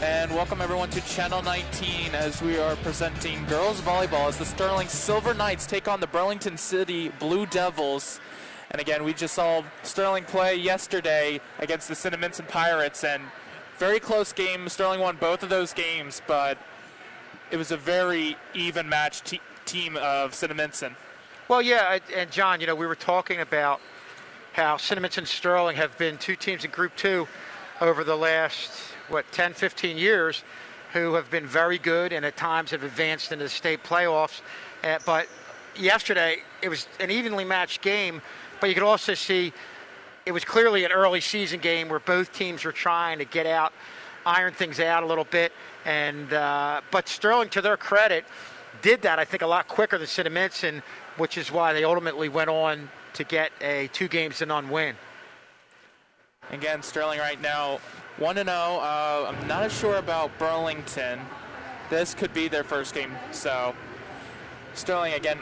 And welcome everyone to Channel 19 as we are presenting girls volleyball as the Sterling Silver Knights take on the Burlington City Blue Devils. And again, we just saw Sterling play yesterday against the Cinnaminson Pirates, and very close game. Sterling won both of those games, but it was a very even match team of Cinnaminson. Well, yeah, and John, you know, we were talking about how Cinnaminson and Sterling have been two teams in Group 2 over the last 10, 15 years, who have been very good and at times have advanced into the state playoffs. But yesterday, it was an evenly matched game, but you could also see it was clearly an early season game where both teams were trying to get out, iron things out a little bit. And but Sterling, to their credit, did that, I think, a lot quicker than Cinnaminson, which is why they ultimately went on to get a 2-0 win. Again, Sterling right now 1-0. I'm not as sure about Burlington. This could be their first game. So Sterling, again,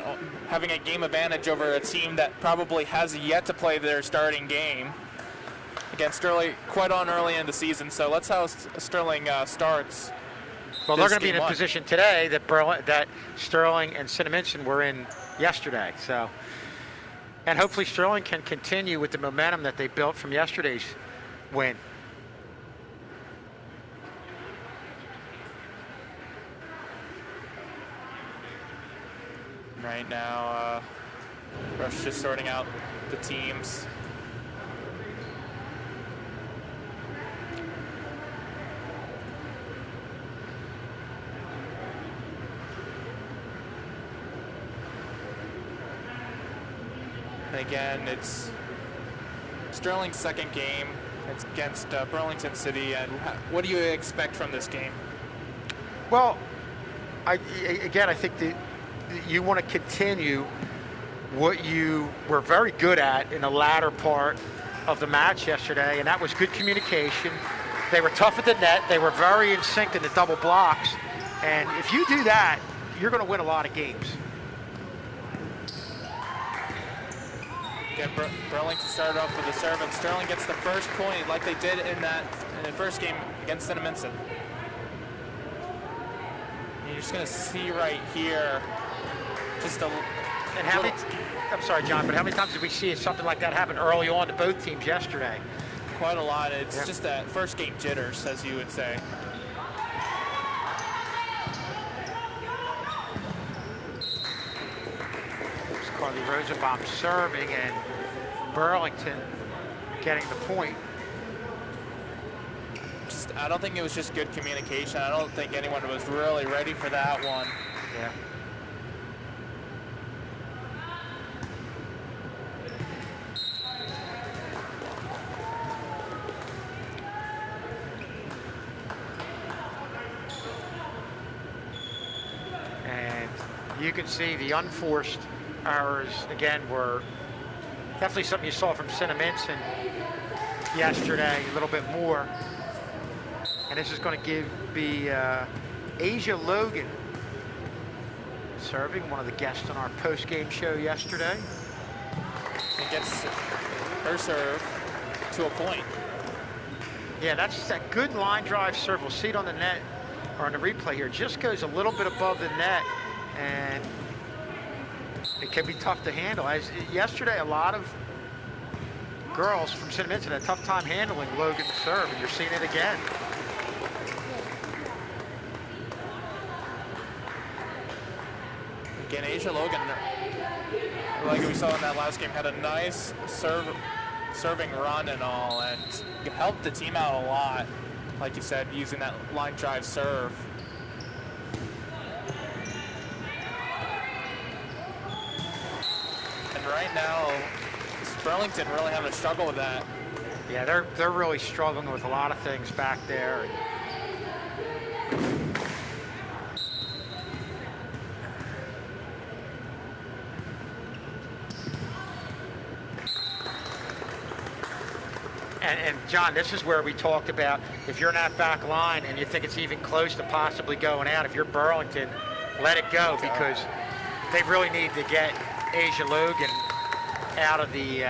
having a game advantage over a team that probably has yet to play their starting game. Again, Sterling quite on early in the season. So let's how Sterling starts. Well, they're going to be in a position today that Sterling and Cinnaminson were in yesterday. So, and hopefully Sterling can continue with the momentum that they built from yesterday's win. Right now, Rush just sorting out the teams. And again, it's Sterling's second game. It's against Burlington City. And what do you expect from this game? Well, I think that you want to continue what you were very good at in the latter part of the match yesterday, and that was good communication. They were tough at the net. They were very in sync in the double blocks. And if you do that, you're going to win a lot of games. Again, Burlington started off with a serve, and Sterling gets the first point like they did in the first game against Cinnaminson. You're just going to see right here just and how many, I'm sorry, John, but how many times did we see something like that happen early on to both teams yesterday? Quite a lot. It's just that first game jitters, as you would say. It's Carly Rosenbaum serving and Burlington getting the point. I don't think it was just good communication. I don't think anyone was really ready for that one. Yeah. And you can see the unforced errors, again, were definitely something you saw from Cinnaminson yesterday, a little bit more. And this is going to be Asia Logan serving, one of the guests on our post-game show yesterday. And gets her serve to a point. Yeah, that's that good line drive serve. We'll see it on the net or on the replay here. Just goes a little bit above the net, and it can be tough to handle. As yesterday, a lot of girls from Cinnaminson had a tough time handling Logan's serve, and you're seeing it again. Again, Asia Logan, like we saw in that last game, had a nice serving run and all, and helped the team out a lot, like you said, using that line drive serve. And right now, Burlington really having a struggle with that. Yeah, they're really struggling with a lot of things back there. And John, this is where we talked about if you're in that back line and you think it's even close to possibly going out, if you're Burlington, let it go, because they really need to get Asia Logan out of the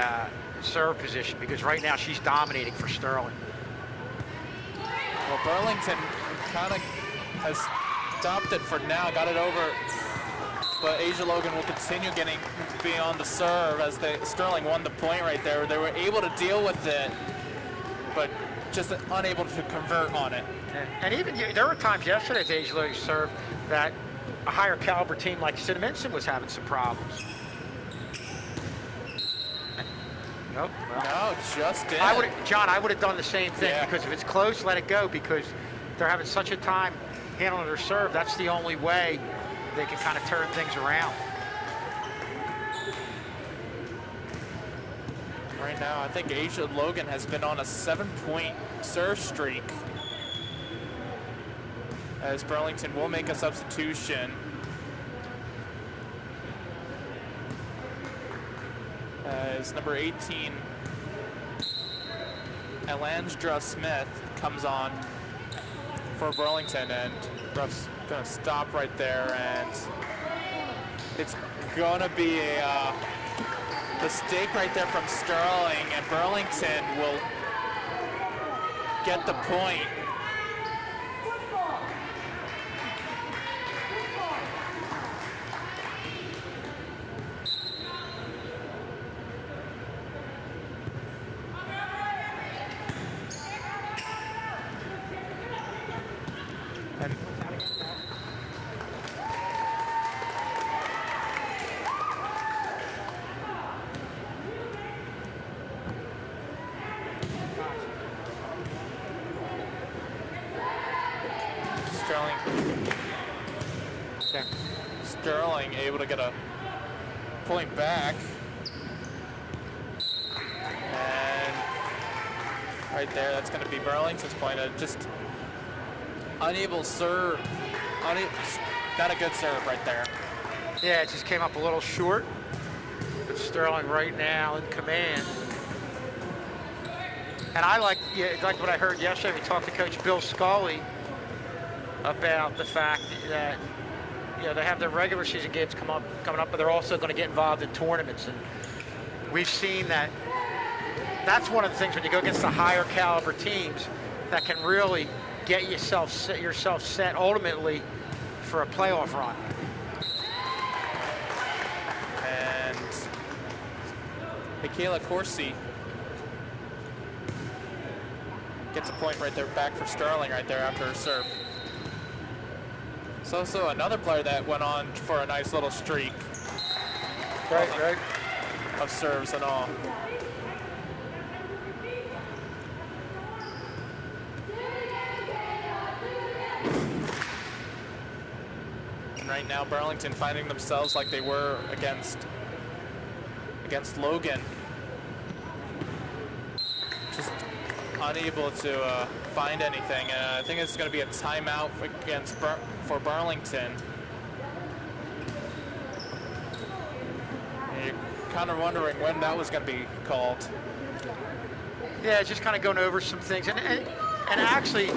serve position, because right now she's dominating for Sterling. Well, Burlington kind of has stopped it for now, got it over. But Asia Logan will continue beyond the serve as Sterling won the point right there. They were able to deal with it, but just unable to convert on it. And even there were times yesterday as Asia Logan served that a higher caliber team like Cinnamon was having some problems. Nope. Well, no, just did. John, I would have done the same thing, yeah. Because if it's close, let it go, because they're having such a time handling their serve. That's the only way they can kind of turn things around. Right now, I think Asia Logan has been on a 7-point serve streak, as Burlington will make a substitution. As number 18, Elandra Smith, comes on for Burlington, and ref's gonna stop right there, and it's gonna be a mistake right there from Sterling, and Burlington will get the point. Sterling able to get a point back, and right there, that's going to be Burlington's point. Just unable serve, not a good serve right there. Yeah, it just came up a little short, but Sterling right now in command. And I like what I heard yesterday. We talked to Coach Bill Scully about the fact that they have their regular season games coming up, but they're also going to get involved in tournaments. And we've seen that. That's one of the things when you go against the higher caliber teams that can really get yourself set ultimately for a playoff run. And Michaela Corsi gets a point right there back for Sterling right there after her serve. So another player that went on for a nice little streak. Right. Of serves and all. And right now, Burlington finding themselves like they were against Logan. Just unable to find anything. I think it's going to be a timeout for Burlington. And you're kind of wondering when that was going to be called. Yeah, just kind of going over some things, and actually,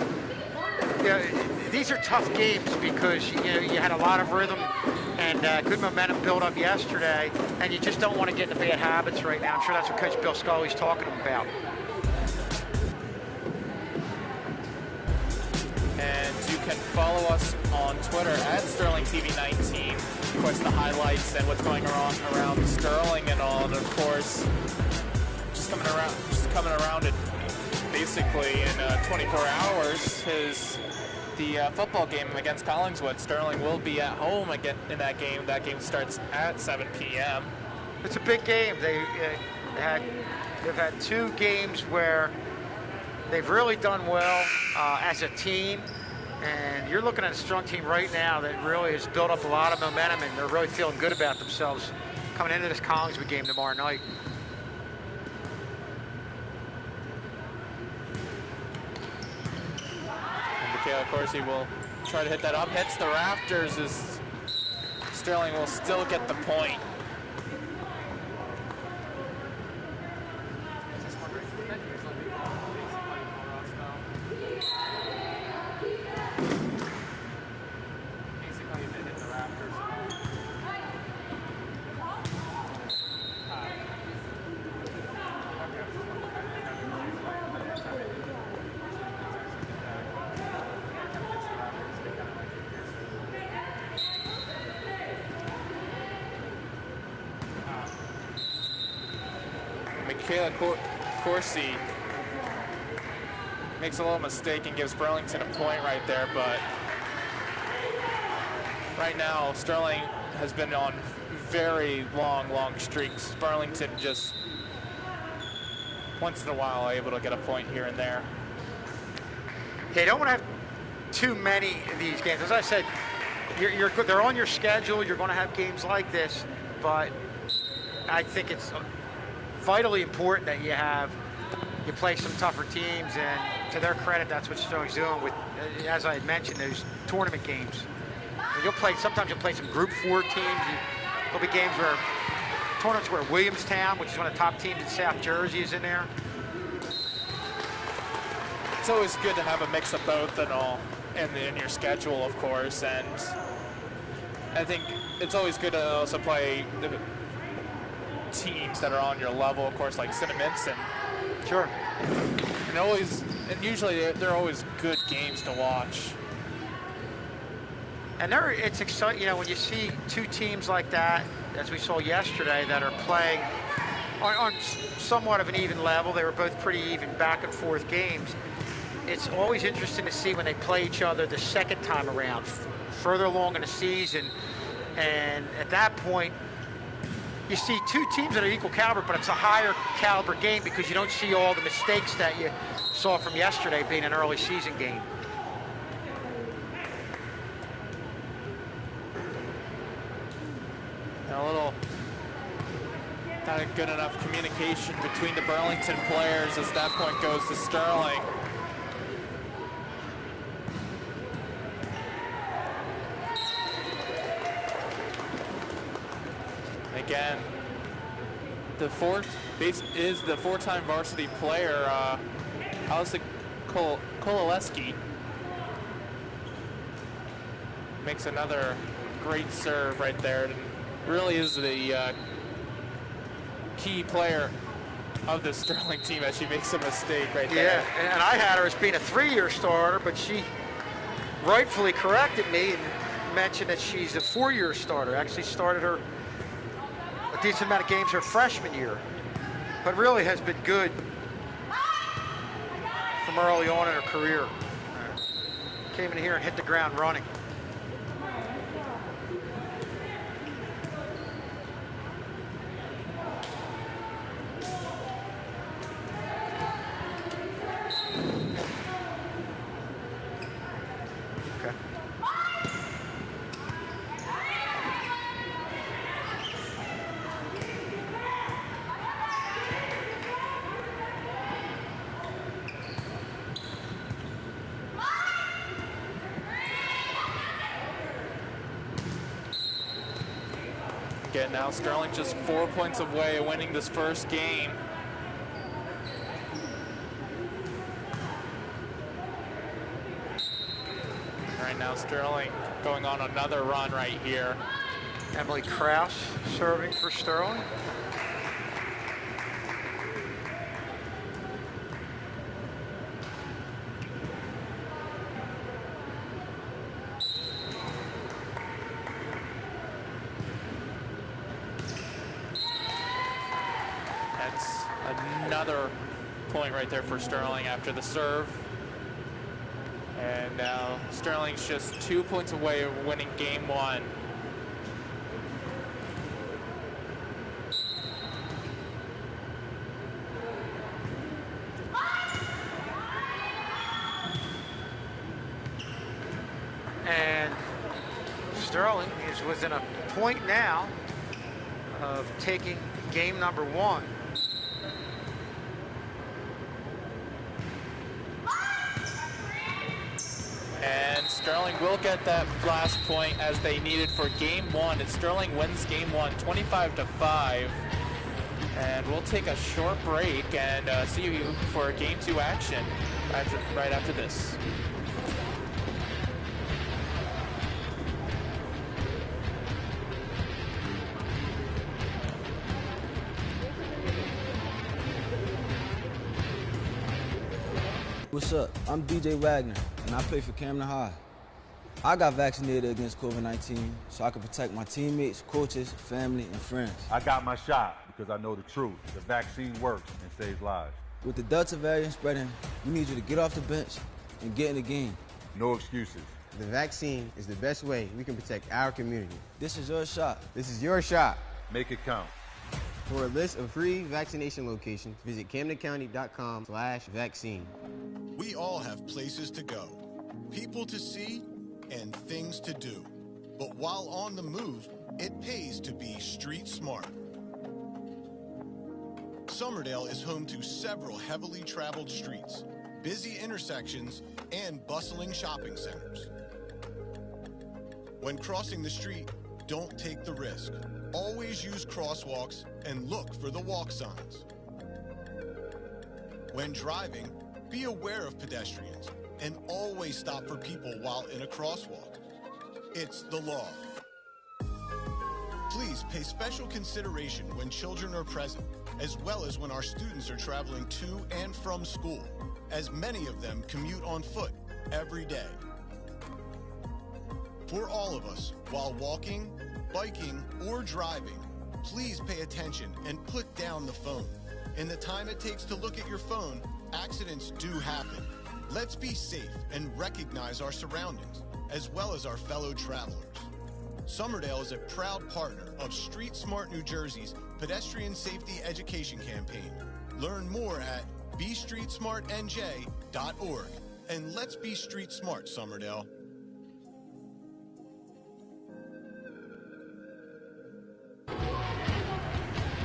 these are tough games because you had a lot of rhythm and good momentum build up yesterday, and you just don't want to get into bad habits right now. I'm sure that's what Coach Bill Scully's talking about. And you can follow us on Twitter at SterlingTV19. Of course, the highlights and what's going on around Sterling and all. And of course, just coming around it basically in 24 hours is the football game against Collingswood. Sterling will be at home again in that game. That game starts at 7 p.m. It's a big game. They've had two games where they've really done well as a team, and you're looking at a strong team right now that really has built up a lot of momentum, and they're really feeling good about themselves coming into this Collingswood game tomorrow night. And Michaela Corsi will try to hit that up, hits the rafters as Sterling will still get the point. Michaela Corsi makes a little mistake and gives Burlington a point right there, but right now Sterling has been on very long streaks. Burlington just once in a while able to get a point here and there. Yeah, you don't want to have too many of these games. As I said, they're on your schedule. You're going to have games like this, but I think it's vitally important that you play some tougher teams, and to their credit, that's what Sterling's doing with, as I had mentioned, those tournament games. Sometimes you'll play some Group 4 teams. There'll be games tournaments where Williamstown, which is one of the top teams in South Jersey, is in there. It's always good to have a mix of both and all in your schedule, of course, and I think it's always good to also play the teams that are on your level, of course, like Cinnamons and sure. And usually they're always good games to watch. And it's exciting, you know, when you see two teams like that, as we saw yesterday, that are playing on somewhat of an even level. They were both pretty even back and forth games. It's always interesting to see when they play each other the second time around, further along in the season. And at that point, you see two teams that are equal caliber, but it's a higher caliber game because you don't see all the mistakes that you saw from yesterday being an early season game. A little not a good enough communication between the Burlington players as that point goes to Sterling. Again, the four-time varsity player, Alisa Kololeski, makes another great serve right there. And really is the key player of the Sterling team as she makes a mistake right there. Yeah, and I had her as being a 3-year starter, but she rightfully corrected me and mentioned that she's a 4-year starter. Actually started her a decent amount of games her freshman year, but really has been good from early on in her career. Came in here and hit the ground running. Again, now Sterling just 4 points away of winning this first game. Right now Sterling going on another run right here. Emily Kraus serving for Sterling. Another point right there for Sterling after the serve. And now Sterling's just 2 points away of winning game one. And Sterling is within a point now of taking game number one. And Sterling will get that last point as they needed for game one. And Sterling wins game one, 25-5. And we'll take a short break and see you for game two action right after this. What's up? I'm DJ Wagner, and I play for Camden High. I got vaccinated against COVID-19 so I could protect my teammates, coaches, family, and friends. I got my shot because because I know the truth. The vaccine works and saves lives. With the Delta variant spreading, we need you to get off the bench and get in the game. No excuses. The vaccine is the best way we can protect our community. This is your shot. This is your shot. Make it count. For a list of free vaccination locations, visit CamdenCounty.com/vaccine. We all have places to go, people to see, and things to do. But while on the move, it pays to be street smart. Summerdale is home to several heavily traveled streets, busy intersections, and bustling shopping centers. When crossing the street, don't take the risk. Always use crosswalks and look for the walk signs. When driving, be aware of pedestrians and always stop for people while in a crosswalk. It's the law. Please pay special consideration when children are present, as well as when our students are traveling to and from school, as many of them commute on foot every day. For all of us, while walking, biking, or driving, please pay attention and put down the phone. In the time it takes to look at your phone, accidents do happen. Let's be safe and recognize our surroundings, as well as our fellow travelers. Summerdale is a proud partner of Street Smart New Jersey's Pedestrian Safety Education Campaign. Learn more at bestreetsmartnj.org. And let's be street smart, Summerdale.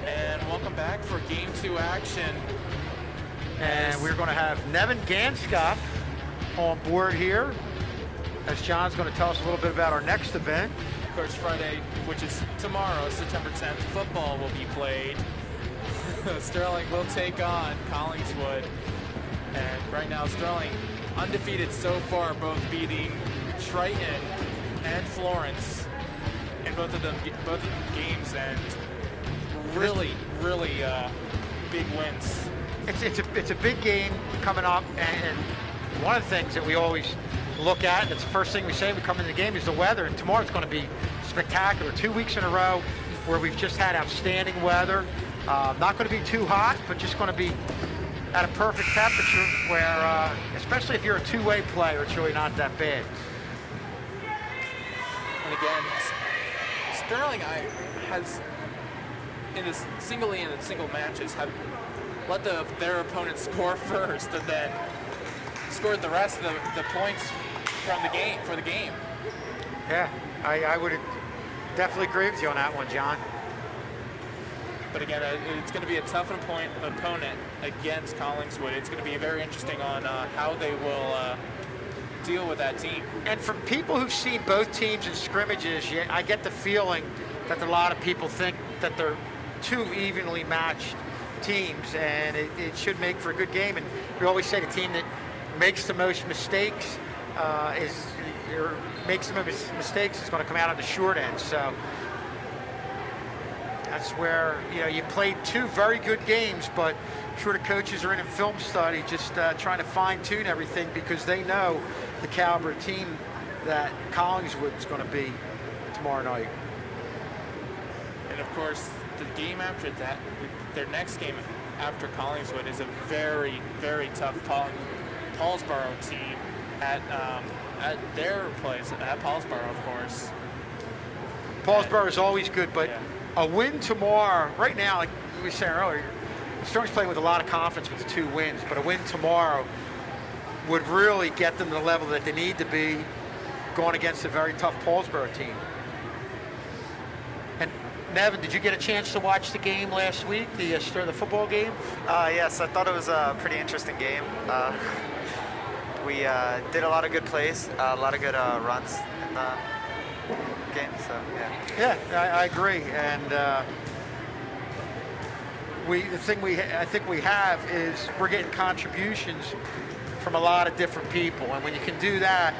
And welcome back for Game 2 action. And we're going to have Nevin Ganscott on board here, as John's going to tell us a little bit about our next event. Of course, Friday, which is tomorrow, September 10th, football will be played. Sterling will take on Collingswood. And right now, Sterling undefeated so far, both beating Triton and Florence in both of them games, and really big wins. It's a big game coming up, and one of the things that we always look at, and it's the first thing we say when we come into the game, is the weather. And tomorrow it's going to be spectacular. 2 weeks in a row where we've just had outstanding weather. Not going to be too hot, but just going to be at a perfect temperature where, especially if you're a two-way player, it's really not that bad. And again, Sterling has, in the single matches, have let their opponents score first and then scored the rest of the points from the game for the game. Yeah, I would definitely agree with you on that one, John. But again, it's going to be a tough opponent against Collingswood. It's going to be very interesting on how they will deal with that team. And from people who've seen both teams in scrimmages, I get the feeling that a lot of people think that they're two evenly matched teams, and it should make for a good game. And we always say the team that makes the most mistakes is going to come out on the short end. So that's where, you played two very good games, but I'm sure the coaches are in film study just trying to fine-tune everything, because they know the caliber team that Collingswood is going to be tomorrow night. And of course, the game after that, their next game after Collingswood, is a very, very tough Paulsboro team at their place, at Paulsboro, of course. Paulsboro is always good, but a win tomorrow, right now, like we were saying earlier, Sterling's playing with a lot of confidence with 2 wins, but a win tomorrow would really get them to the level that they need to be going against a very tough Paulsboro team. And Nevin, did you get a chance to watch the game last week, the football game? Yes, I thought it was a pretty interesting game. We did a lot of good plays, a lot of good runs in the game, so yeah. Yeah, I agree. And the thing I think we have is we're getting contributions from a lot of different people, and when you can do that,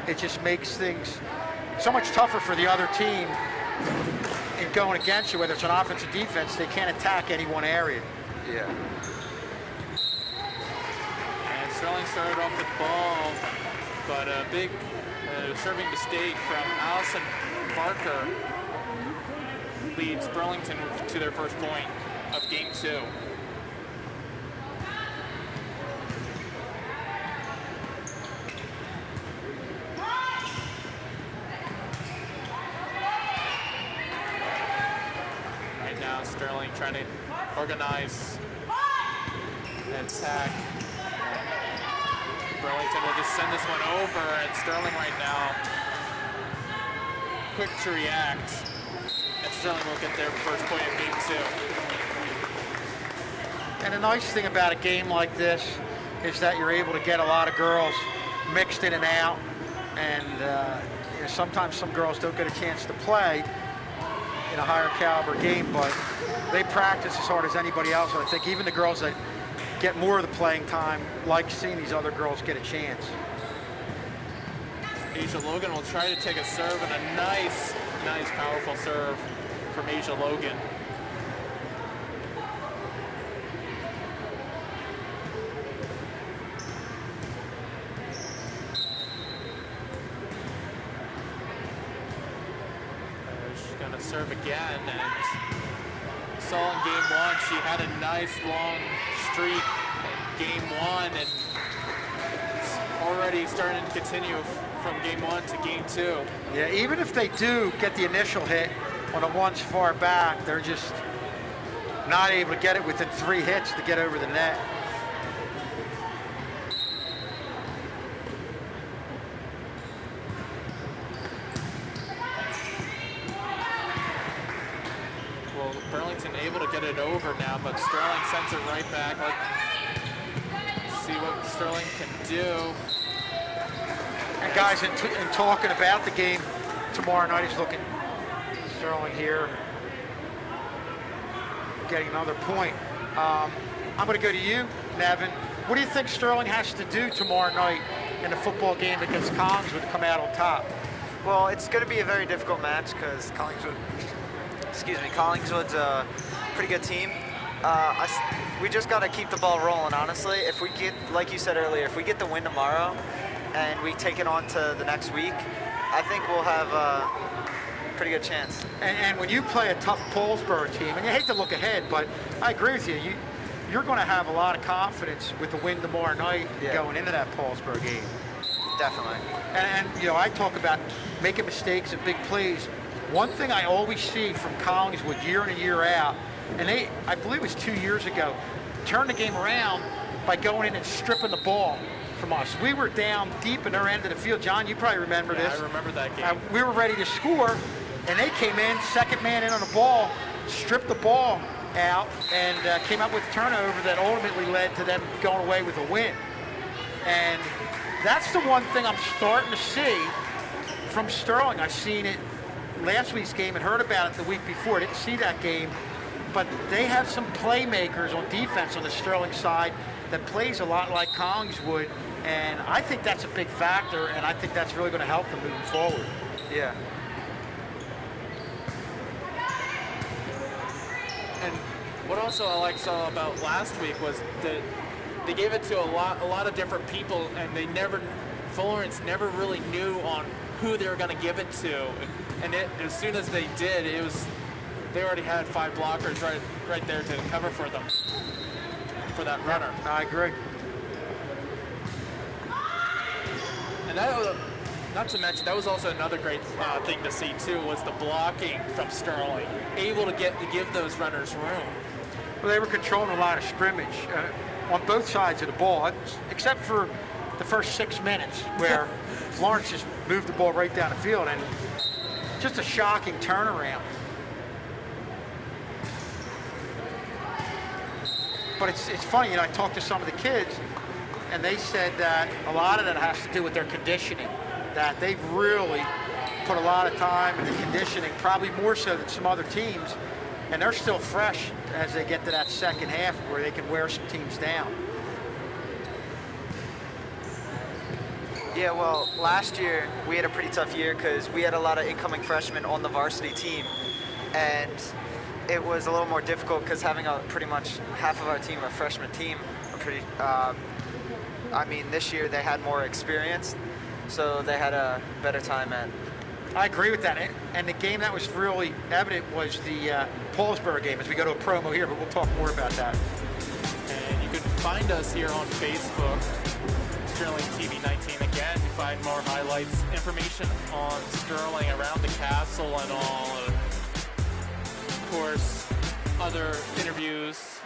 it just makes things so much tougher for the other team in going against you, whether it's an offense or defense. They can't attack any one area. Yeah. And Sterling started off the ball, but a big serving mistake from Allison Barker leads Burlington to their first point. of game 2. Right now, Sterling trying to organize an attack. Burlington will just send this one over, and Sterling right now quick to react, and Sterling will get their first point in game 2. And the nice thing about a game like this is that you're able to get a lot of girls mixed in and out, and you know, sometimes some girls don't get a chance to play in a higher caliber game, but they practice as hard as anybody else. And I think even the girls that get more of the playing time like seeing these other girls get a chance. Asia Logan will try to take a serve, and a nice, powerful serve from Asia Logan. She's going to serve again, and saw in game 1 she had a nice long streak in game 1, and it's already starting to continue from game 1 to game 2. Yeah, even if they do get the initial hit on the ones far back, they're just not able to get it within 3 hits to get over the net. Well, Burlington able to get it over now, but Sterling sends it right back. Let's see what Sterling can do. And guys, in talking about the game tomorrow night, he's looking, Sterling here, getting another point. I'm going to go to you, Nevin. What do you think Sterling has to do tomorrow night in the football game against Collingswood to come out on top? Well, it's going to be a very difficult match because Collingswood's a pretty good team. We just got to keep the ball rolling, honestly. If we get, like you said earlier, if we get the win tomorrow and we take it on to the next week, I think we'll have a pretty good chance. And when you play a tough Paulsboro team, and you hate to look ahead, but I agree with you, you're going to have a lot of confidence with the win tomorrow night going into that Paulsboro game. Definitely. And you know, I talk about making mistakes and big plays. One thing I always see from Collingswood year in and year out, and they, I believe it was 2 years ago, turned the game around by going in and stripping the ball from us. We were down deep in their end of the field. John, you probably remember this. I remember that game. We were ready to score, and they came in, second man in on the ball, stripped the ball out, and came up with a turnover that ultimately led to them going away with a win. And that's the one thing I'm starting to see from Sterling. I've seen it last week's game and heard about it the week before. I didn't see that game, but they have some playmakers on defense on the Sterling side that plays a lot like Collingswood, and I think that's a big factor, and I think that's really going to help them moving forward. Yeah. And what also I saw about last week was that they gave it to a lot of different people, and they Florence never really knew on who they were going to give it to. And as soon as they did, they already had 5 blockers right there to cover for them, for that runner. I agree. And that was, not to mention, that was also another great thing to see too, was the blocking from Sterling, able to give those runners room. Well, they were controlling a lot of scrimmage on both sides of the ball, except for the first 6 minutes where Florence just moved the ball right down the field, and just a shocking turnaround. But it's funny, you know, I talked to some of the kids, and they said that a lot of that has to do with their conditioning, that they've really put a lot of time into conditioning, probably more so than some other teams, and they're still fresh as they get to that second half where they can wear some teams down. Yeah, well, last year we had a pretty tough year because we had a lot of incoming freshmen on the varsity team, and it was a little more difficult because having pretty much half of our team, a freshman team, I mean, this year they had more experience, so they had a better time at I agree with that. And the game that was really evident was the Paulsboro game, as we go to a promo here, but we'll talk more about that. And you can find us here on Facebook, Sterling TV 19. Again, you find more highlights, information on Sterling around the castle and all. Of course, other interviews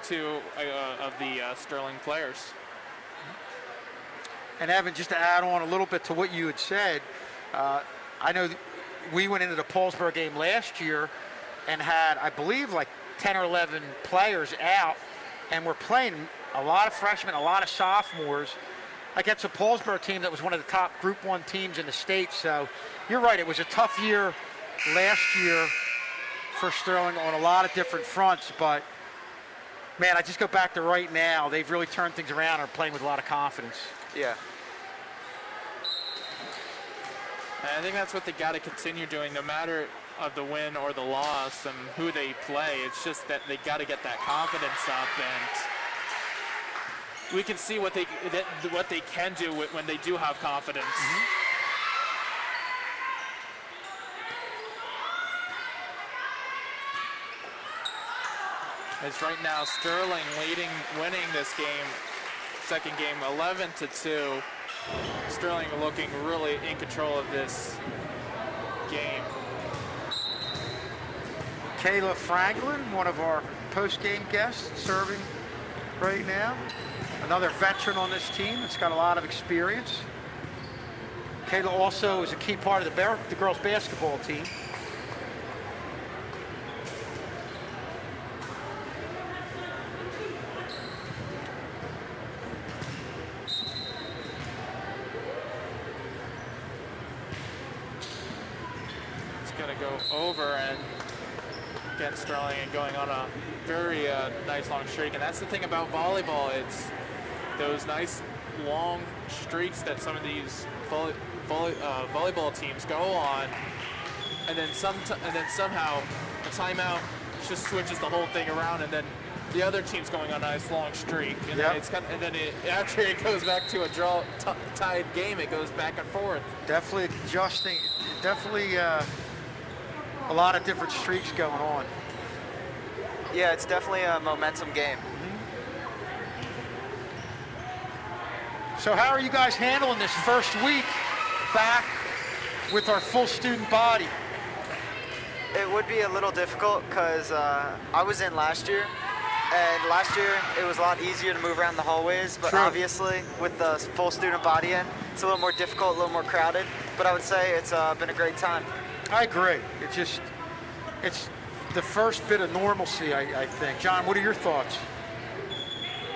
of the Sterling players. And Evan, just to add on a little bit to what you had said, I know we went into the Paulsboro game last year and had, I believe, like 10 or 11 players out, and we're playing a lot of freshmen, a lot of sophomores against a Paulsboro team that was one of the top Group 1 teams in the state. So you're right, it was a tough year last year for Sterling on a lot of different fronts, but man, I just go back to right now, they've really turned things around and are playing with a lot of confidence. Yeah. And I think that's what they got to continue doing, no matter of the win or the loss and who they play. It's just that they got to get that confidence up, and we can see what they can do when they do have confidence. As right now, Sterling winning this game, second game 11-2. Sterling looking really in control of this game. Kayla Franklin, one of our post-game guests, serving right now. Another veteran on this team that's got a lot of experience. Kayla also is a key part of the girls basketball team. Over and against Sterling and going on a very nice long streak. And that's the thing about volleyball, it's those nice long streaks that some of these volleyball teams go on, and then somehow a timeout just switches the whole thing around, and then the other team's going on a nice long streak, and then after it goes back to a tied game, it goes back and forth. Definitely adjusting, definitely a lot of different streaks going on. Yeah, it's definitely a momentum game. So how are you guys handling this first week back with our full student body? It would be a little difficult because I was in last year, and last year it was a lot easier to move around the hallways, but obviously with the full student body in, it's a little more difficult, a little more crowded, but I would say it's been a great time. I agree. It's the first bit of normalcy, I think. John, what are your thoughts?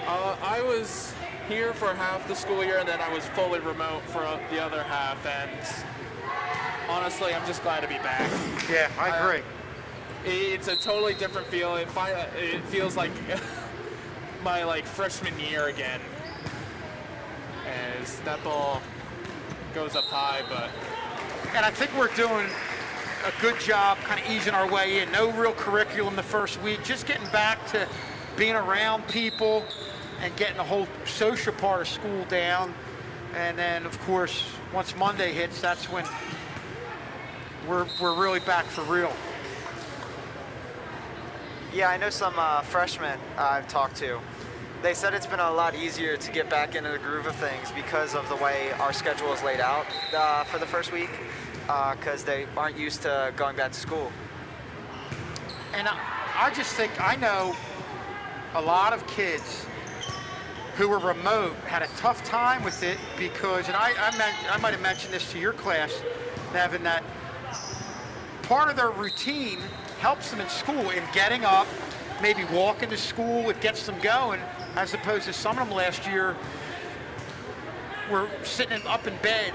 I was here for half the school year, and then I was fully remote for the other half, and honestly, I'm just glad to be back. Yeah, I agree. It's a totally different feel. It feels like my freshman year again, as that ball goes up high, but. And I think we're doing a good job kind of easing our way in. No real curriculum the first week, just getting back to being around people and getting the whole social part of school down. And then, of course, once Monday hits, that's when we're really back for real. Yeah, I know some freshmen I've talked to. They said it's been a lot easier to get back into the groove of things because of the way our schedule is laid out for the first week, because they aren't used to going back to school. And I just think I know a lot of kids who were remote had a tough time with it because, and I might have mentioned this to your class, Nevin, that part of their routine helps them in school in getting up, maybe walking to school, it gets them going, as opposed to some of them last year were sitting up in bed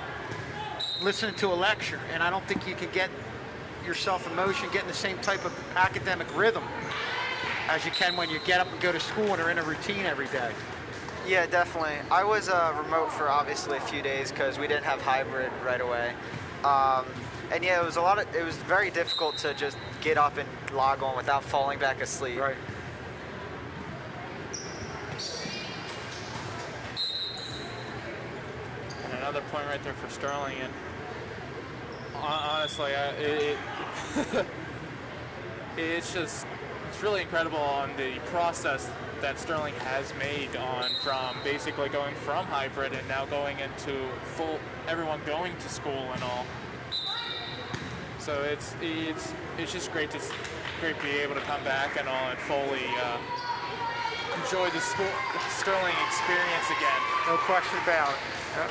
listening to a lecture, and I don't think you can get yourself in motion, getting the same type of academic rhythm as you can when you get up and go to school and are in a routine every day. Yeah, definitely. I was remote for obviously a few days because we didn't have hybrid right away. And yeah, it was very difficult to just get up and log on without falling back asleep. Right. And another point right there for Sterling. And honestly, it's really incredible on the process that Sterling has made from basically going from hybrid and now going into full, everyone going to school and all. So it's just great to be able to come back and all and fully enjoy the Sterling experience again. No question about it. Yep.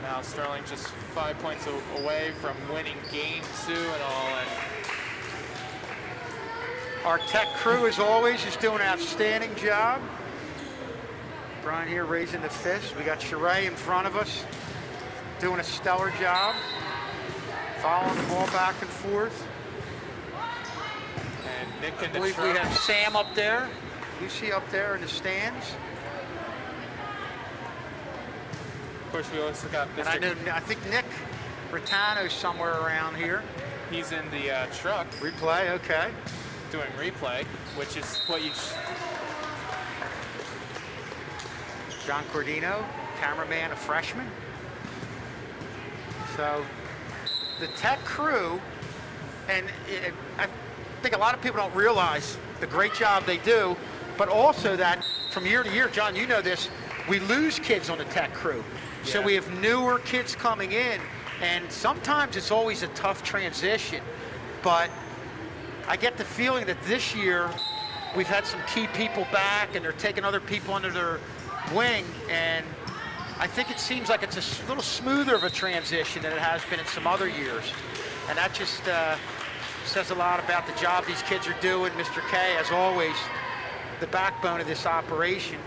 Now Sterling just 5 points away from winning game 2 and all. And our tech crew, as always, is doing an outstanding job. Brian here raising the fist. We got Sheree in front of us doing a stellar job, following the ball back and forth. And Nick in I the believe truck. we have Sam up there. You see up there in the stands. Of course, we also got Mr. And I think Nick Ritano's somewhere around here. He's in the truck Replay, okay. doing replay, which is what you. John Cordino, cameraman, a freshman. So the tech crew, and I think a lot of people don't realize the great job they do, but also that from year to year, John, you know this, we lose kids on the tech crew. So Yeah. we have newer kids coming in, and sometimes it's always a tough transition. But I get the feeling that this year we've had some key people back, and they're taking other people under their wing, and I think it seems like it's a little smoother of a transition than it has been in some other years. And that just says a lot about the job these kids are doing. Mr. K, as always, the backbone of this operation.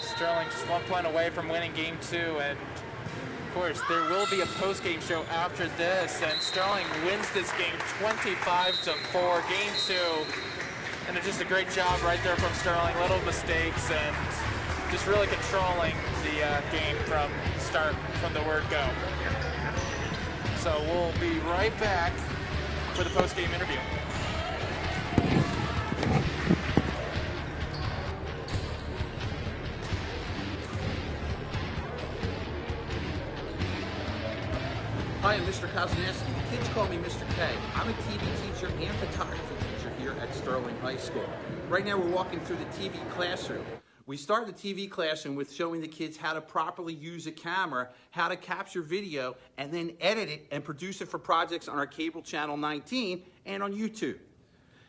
Sterling just 1 point away from winning game 2, and of course there will be a post-game show after this, and Sterling wins this game 25-4, game 2, and it's just a great job right there from Sterling, little mistakes, and just really controlling the game from start, from the word go. So we'll be right back for the post-game interview. Hi, I'm Mr. Kosneski. The kids call me Mr. K. I'm a TV teacher and photography teacher here at Sterling High School. Right now we're walking through the TV classroom. We start the TV classroom with showing the kids how to properly use a camera, how to capture video, and then edit it and produce it for projects on our cable channel 19 and on YouTube.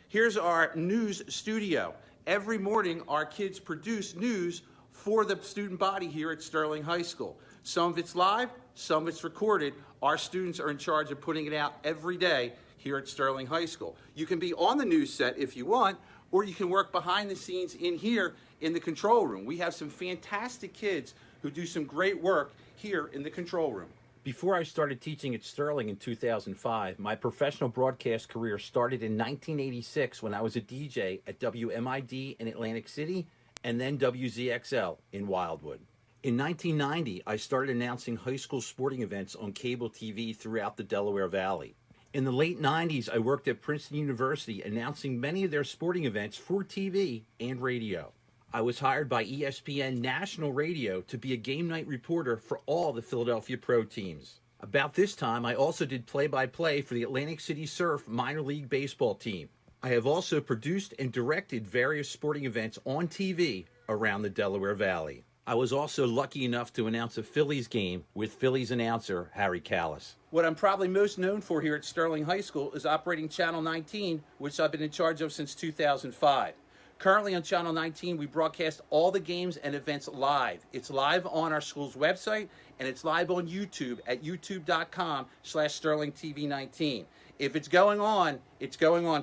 Here's our news studio. Every morning our kids produce news for the student body here at Sterling High School. Some of it's live, some of it's recorded. Our students are in charge of putting it out every day here at Sterling High School. You can be on the news set if you want, or you can work behind the scenes in here in the control room. We have some fantastic kids who do some great work here in the control room. Before I started teaching at Sterling in 2005, my professional broadcast career started in 1986 when I was a DJ at WMID in Atlantic City and then WZXL in Wildwood. In 1990, I started announcing high school sporting events on cable TV throughout the Delaware Valley. In the late 90s, I worked at Princeton University announcing many of their sporting events for TV and radio. I was hired by ESPN National Radio to be a game night reporter for all the Philadelphia pro teams. About this time, I also did play-by-play for the Atlantic City Surf minor league baseball team. I have also produced and directed various sporting events on TV around the Delaware Valley. I was also lucky enough to announce a Phillies game with Phillies announcer Harry Callis. What I'm probably most known for here at Sterling High School is operating Channel 19, which I've been in charge of since 2005. Currently on Channel 19, we broadcast all the games and events live. It's live on our school's website, and it's live on YouTube at youtube.com/SterlingTV19. If it's going on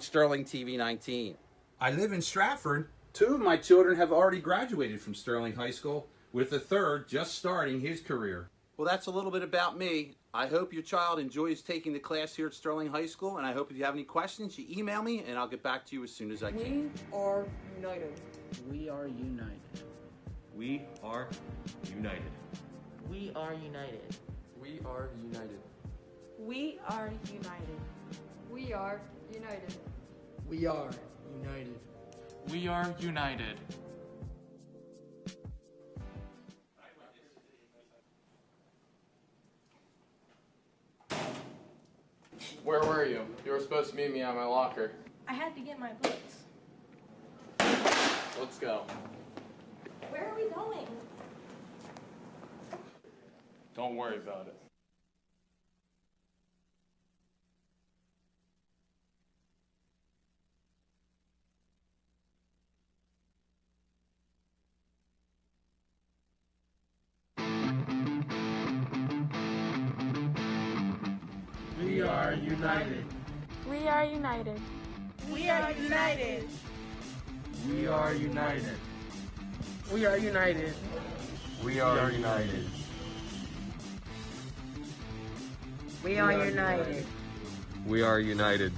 Sterling TV 19. I live in Stratford. 2 of my children have already graduated from Sterling High School, with the third just starting his career. Well, that's a little bit about me. I hope your child enjoys taking the class here at Sterling High School, and I hope if you have any questions, you email me, and I'll get back to you as soon as I can. We are united. We are united. We are united. We are united. We are united. We are united. We are United. We are united. We are united. Where were you? You were supposed to meet me at my locker. I had to get my books. Let's go. Where are we going? Don't worry about it. We are united. We are united. We are united. We are united. We are united. We are united. We are united. We are united.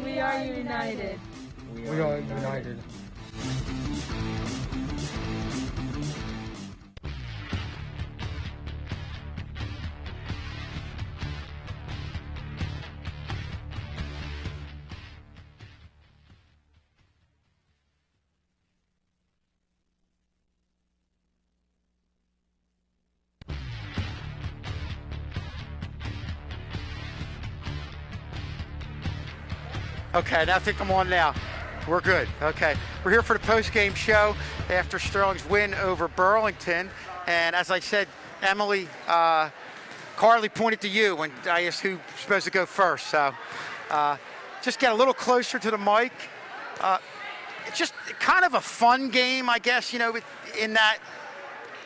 We are united. We are united. Okay, now I think I'm on now. We're good. Okay, we're here for the post-game show after Sterling's win over Burlington. And as I said, Emily, Carly pointed to you when I asked who's supposed to go first. So just get a little closer to the mic. It's just kind of a fun game, I guess, you know, in that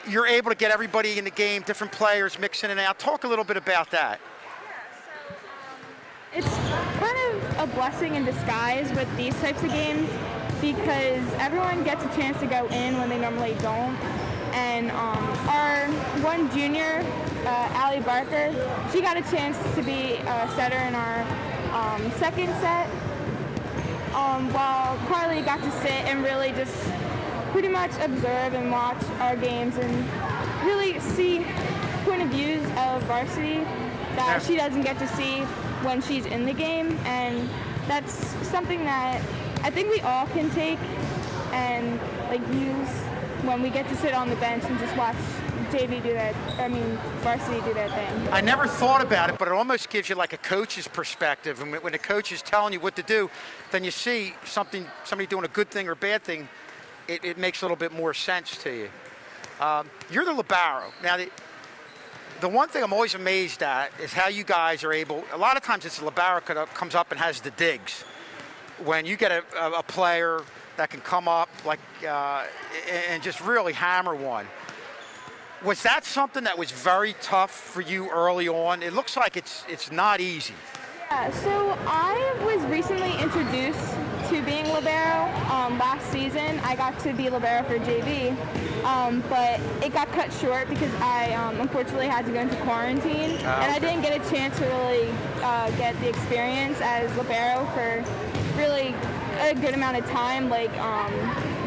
you're able to get everybody in the game, different players mixing in and out. Talk a little bit about that. It's kind of a blessing in disguise with these types of games because everyone gets a chance to go in when they normally don't. And our one junior, Allie Barker, she got a chance to be a setter in our second set, while Carly got to sit and really just pretty much observe and watch our games and really see point of views of varsity that she doesn't get to see when she's in the game, and that's something that I think we all can take and like use when we get to sit on the bench and just watch JV do that, varsity do their thing. I never thought about it, but it almost gives you like a coach's perspective. And when a coach is telling you what to do, then you see somebody doing a good thing or bad thing, it makes a little bit more sense to you. You're the libero. Now, the one thing I'm always amazed at is how you guys are able, a lot of times it's the libero comes up and has the digs. When you get a player that can come up like and just really hammer one. Was that something that was very tough for you early on? It looks like it's not easy. Yeah, so I was recently introduced to being libero. Last season, I got to be libero for JV, but it got cut short because I unfortunately had to go into quarantine, and I didn't get a chance to really get the experience as libero for really a good amount of time, like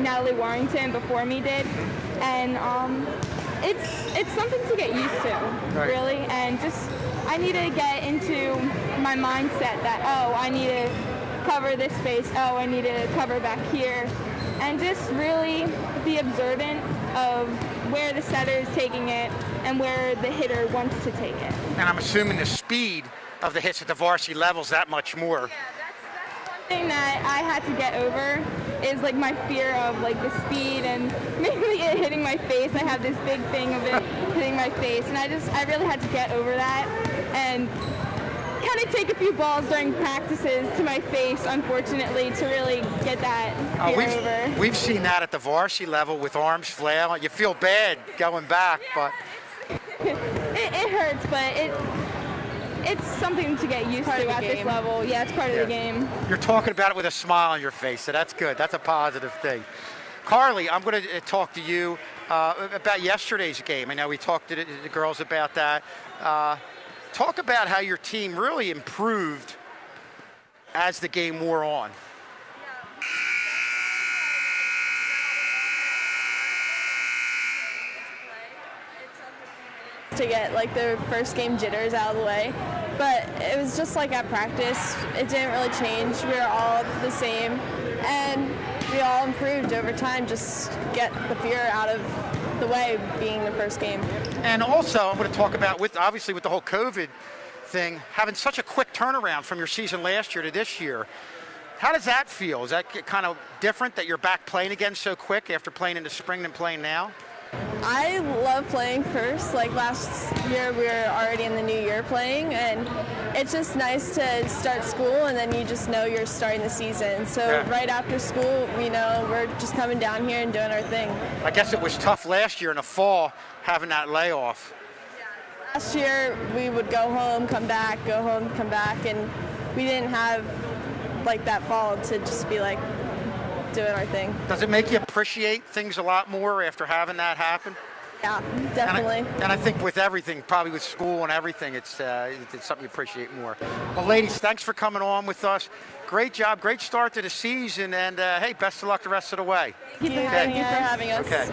Natalie Warrington before me did, and it's something to get used to, really, and just I need to get into my mindset that, oh, I need to cover this space, oh, I need to cover back here, and just really be observant of where the setter is taking it and where the hitter wants to take it. And I'm assuming the speed of the hits at the varsity level is that much more. Yeah, that's one thing that I had to get over is like my fear of like the speed and maybe it hitting my face. I have this big thing of it hitting my face, and I really had to get over that and kind of take a few balls during practices to my face, unfortunately, to really get that fear over. We've seen that at the varsity level with arms flailing. You feel bad going back, but it hurts, but it's something to get used to at this level. Yeah, it's part of the game. You're talking about it with a smile on your face, so that's good. That's a positive thing. Carly, I'm going to talk to you about yesterday's game. I know we talked to the girls about that. Talk about how your team really improved as the game wore on. to get like the first game jitters out of the way. But it was just like at practice, it didn't really change. We were all the same, and we all improved over time. Just get the fear out of the way, being the first game. And also, I'm going to talk about obviously with the whole COVID thing, having such a quick turnaround from your season last year to this year. How does that feel? Is that kind of different that you're back playing again so quick after playing in the spring and playing now? I love playing first. Like last year, we were already in the new year playing, and it's just nice to start school and then you just know you're starting the season. So right after school, we know we're just coming down here and doing our thing. I guess it was tough last year in the fall having that layoff. Last year, we would go home, come back, go home, come back, and we didn't have like that fall to just be like doing our thing. Does it make you appreciate things a lot more after having that happen? Yeah, definitely. And I think with everything, probably with school and everything, it's something you appreciate more. Well, ladies, thanks for coming on with us. Great job, great start to the season, and hey, best of luck the rest of the way. Thank you for having us. Okay.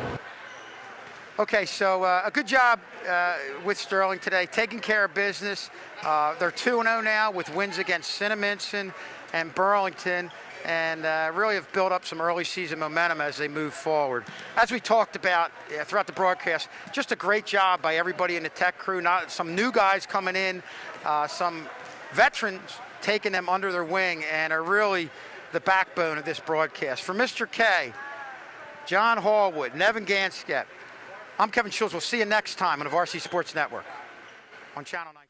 Okay, so a good job with Sterling today, taking care of business. They're 2-0 now with wins against Cinnaminson and Burlington, and really have built up some early season momentum as they move forward. As we talked about throughout the broadcast, just a great job by everybody in the tech crew, not some new guys coming in, some veterans taking them under their wing, and are really the backbone of this broadcast. For Mr. K, John Hallwood, Nevin Ganskett, I'm Kevin Schultz. We'll see you next time on the Varsity Sports Network on Channel 9.